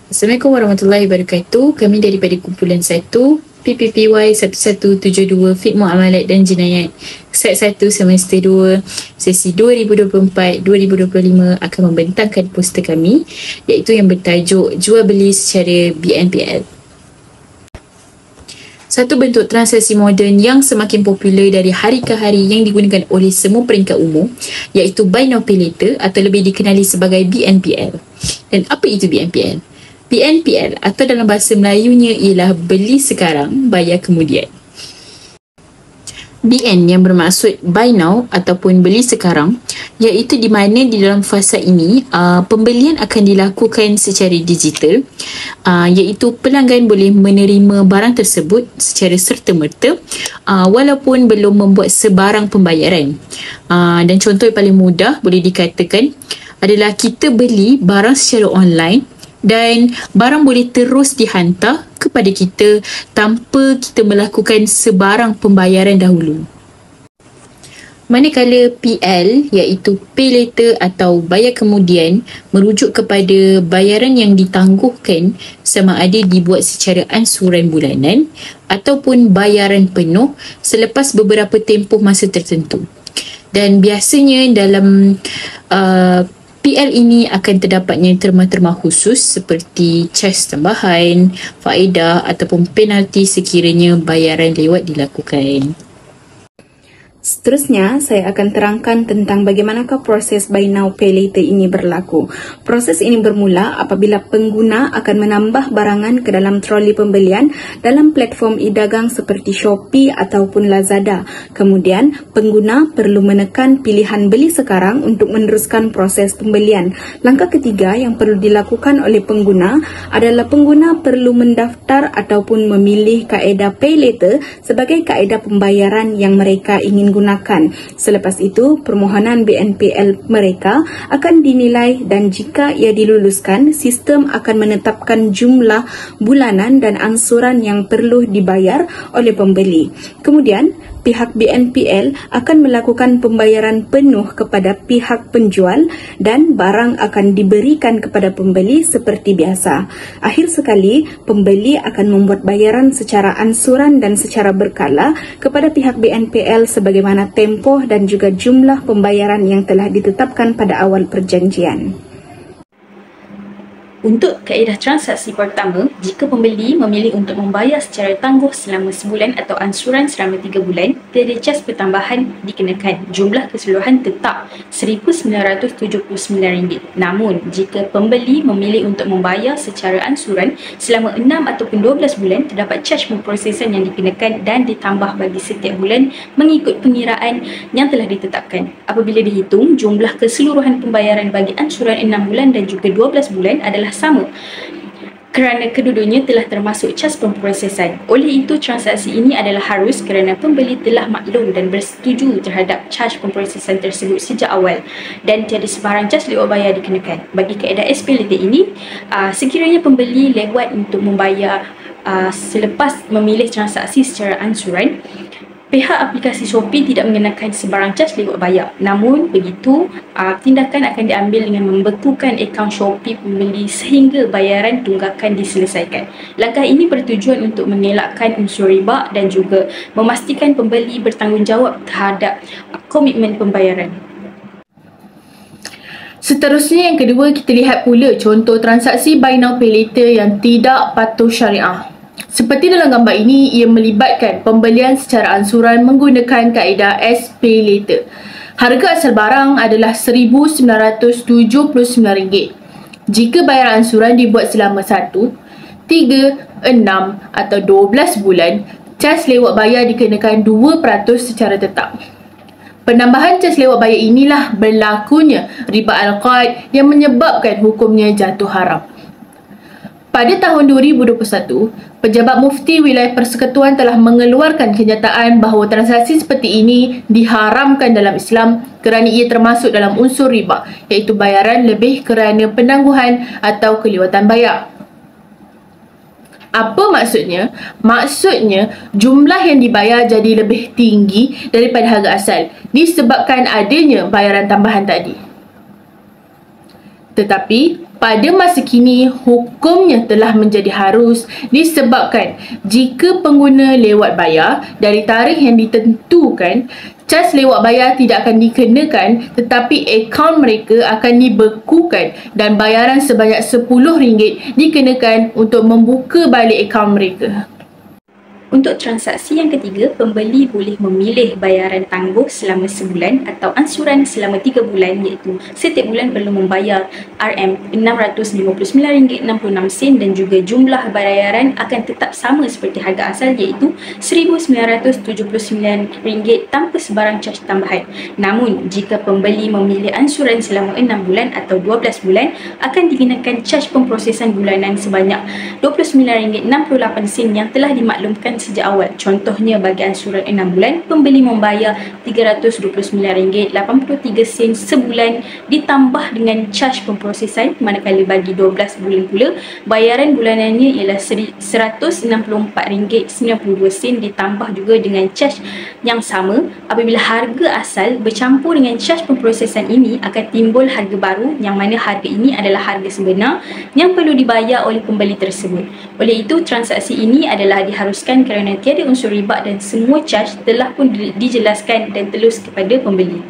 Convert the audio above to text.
Assalamualaikum warahmatullahi wabarakatuh. Kami daripada kumpulan 1 PPPY 1172 Fiqh Muamalat dan Jinayat Set 1 semester 2 sesi 2024-2025 akan membentangkan poster kami, iaitu yang bertajuk Jual Beli secara BNPL. Satu bentuk transaksi moden yang semakin popular dari hari ke hari yang digunakan oleh semua peringkat umur, iaitu Buy Now Pay Later atau lebih dikenali sebagai BNPL. Dan apa itu BNPL? BNPL atau dalam bahasa Melayunya ialah beli sekarang, bayar kemudian. BN yang bermaksud buy now ataupun beli sekarang, iaitu di mana di dalam fasa ini pembelian akan dilakukan secara digital, iaitu pelanggan boleh menerima barang tersebut secara serta-merta walaupun belum membuat sebarang pembayaran. Dan contoh yang paling mudah boleh dikatakan adalah kita beli barang secara online dan barang boleh terus dihantar kepada kita tanpa kita melakukan sebarang pembayaran dahulu. Manakala PL iaitu Pay Later atau bayar kemudian merujuk kepada bayaran yang ditangguhkan sama ada dibuat secara ansuran bulanan ataupun bayaran penuh selepas beberapa tempoh masa tertentu. Dan biasanya dalam PL ini akan terdapatnya terma-terma khusus seperti cas tambahan, faedah ataupun penalti sekiranya bayaran lewat dilakukan. Seterusnya, saya akan terangkan tentang bagaimanakah proses Buy Now Pay Later ini berlaku. Proses ini bermula apabila pengguna akan menambah barangan ke dalam troli pembelian dalam platform e-dagang seperti Shopee ataupun Lazada. Kemudian, pengguna perlu menekan pilihan beli sekarang untuk meneruskan proses pembelian. Langkah ketiga yang perlu dilakukan oleh pengguna adalah pengguna perlu mendaftar ataupun memilih kaedah Pay Later sebagai kaedah pembayaran yang mereka ingin gunakan. Selepas itu, permohonan BNPL mereka akan dinilai dan jika ia diluluskan, sistem akan menetapkan jumlah bulanan dan angsuran yang perlu dibayar oleh pembeli. Kemudian, pihak BNPL akan melakukan pembayaran penuh kepada pihak penjual dan barang akan diberikan kepada pembeli seperti biasa. Akhir sekali, pembeli akan membuat bayaran secara ansuran dan secara berkala kepada pihak BNPL sebagaimana tempoh dan juga jumlah pembayaran yang telah ditetapkan pada awal perjanjian. Untuk kaedah transaksi pertama, jika pembeli memilih untuk membayar secara tangguh selama sebulan atau ansuran selama 3 bulan, tiada cas pertambahan dikenakan. Jumlah keseluruhan tetap RM1,979. Namun, jika pembeli memilih untuk membayar secara ansuran selama 6 ataupun 12 bulan, terdapat caj pemprosesan yang dikenakan dan ditambah bagi setiap bulan mengikut pengiraan yang telah ditetapkan. Apabila dihitung, jumlah keseluruhan pembayaran bagi ansuran 6 bulan dan juga 12 bulan adalah sama kerana kedua-duanya telah termasuk cas pemprosesan. Oleh itu, transaksi ini adalah harus kerana pembeli telah maklum dan bersetuju terhadap cas pemprosesan tersebut sejak awal dan tiada sebarang cas lewat bayar dikenakan. Bagi kaedah SP Later ini, sekiranya pembeli lewat untuk membayar selepas memilih transaksi secara ansuran, pihak aplikasi Shopee tidak mengenakan sebarang cas lewat bayar. Namun begitu, tindakan akan diambil dengan membekukan akaun Shopee pembeli sehingga bayaran tunggakan diselesaikan. Langkah ini bertujuan untuk mengelakkan unsur riba dan juga memastikan pembeli bertanggungjawab terhadap komitmen pembayaran. Seterusnya yang kedua, kita lihat pula contoh transaksi Buy Now Pay Later yang tidak patuh syariah. Seperti dalam gambar ini, ia melibatkan pembelian secara ansuran menggunakan kaedah SP Later. Harga asal barang adalah RM1,979. Jika bayaran ansuran dibuat selama 1, 3, 6 atau 12 bulan, cas lewat bayar dikenakan 2% secara tetap. Penambahan cas lewat bayar inilah berlakunya riba al-qaid yang menyebabkan hukumnya jatuh haram. Pada tahun 2021, Pejabat Mufti Wilayah Persekutuan telah mengeluarkan kenyataan bahawa transaksi seperti ini diharamkan dalam Islam kerana ia termasuk dalam unsur riba, iaitu bayaran lebih kerana penangguhan atau kelewatan bayar. Apa maksudnya? Maksudnya, jumlah yang dibayar jadi lebih tinggi daripada harga asal disebabkan adanya bayaran tambahan tadi. Tetapi, Pada masa kini, hukumnya telah menjadi harus disebabkan jika pengguna lewat bayar dari tarikh yang ditentukan, caj lewat bayar tidak akan dikenakan tetapi akaun mereka akan dibekukan dan bayaran sebanyak RM10 dikenakan untuk membuka balik akaun mereka. Untuk transaksi yang ketiga, pembeli boleh memilih bayaran tangguh selama sebulan atau ansuran selama 3 bulan, iaitu setiap bulan perlu membayar RM659.66 dan juga jumlah bayaran akan tetap sama seperti harga asal, iaitu RM1,979 tanpa sebarang caj tambahan. Namun, jika pembeli memilih ansuran selama 6 bulan atau 12 bulan, akan dikenakan caj pemprosesan bulanan sebanyak RM29.68 yang telah dimaklumkan sejak awal. Contohnya, bagi ansuran 6 bulan, pembeli membayar RM329.83 sebulan ditambah dengan caj pemprosesan, manakala bagi 12 bulan pula, bayaran bulanannya ialah RM164.92 ditambah juga dengan caj yang sama. Apabila harga asal bercampur dengan caj pemprosesan ini, akan timbul harga baru yang mana harga ini adalah harga sebenar yang perlu dibayar oleh pembeli tersebut. Oleh itu, transaksi ini adalah diharuskan kerana tiada unsur riba dan semua caj telah pun dijelaskan dan telus kepada pembeli.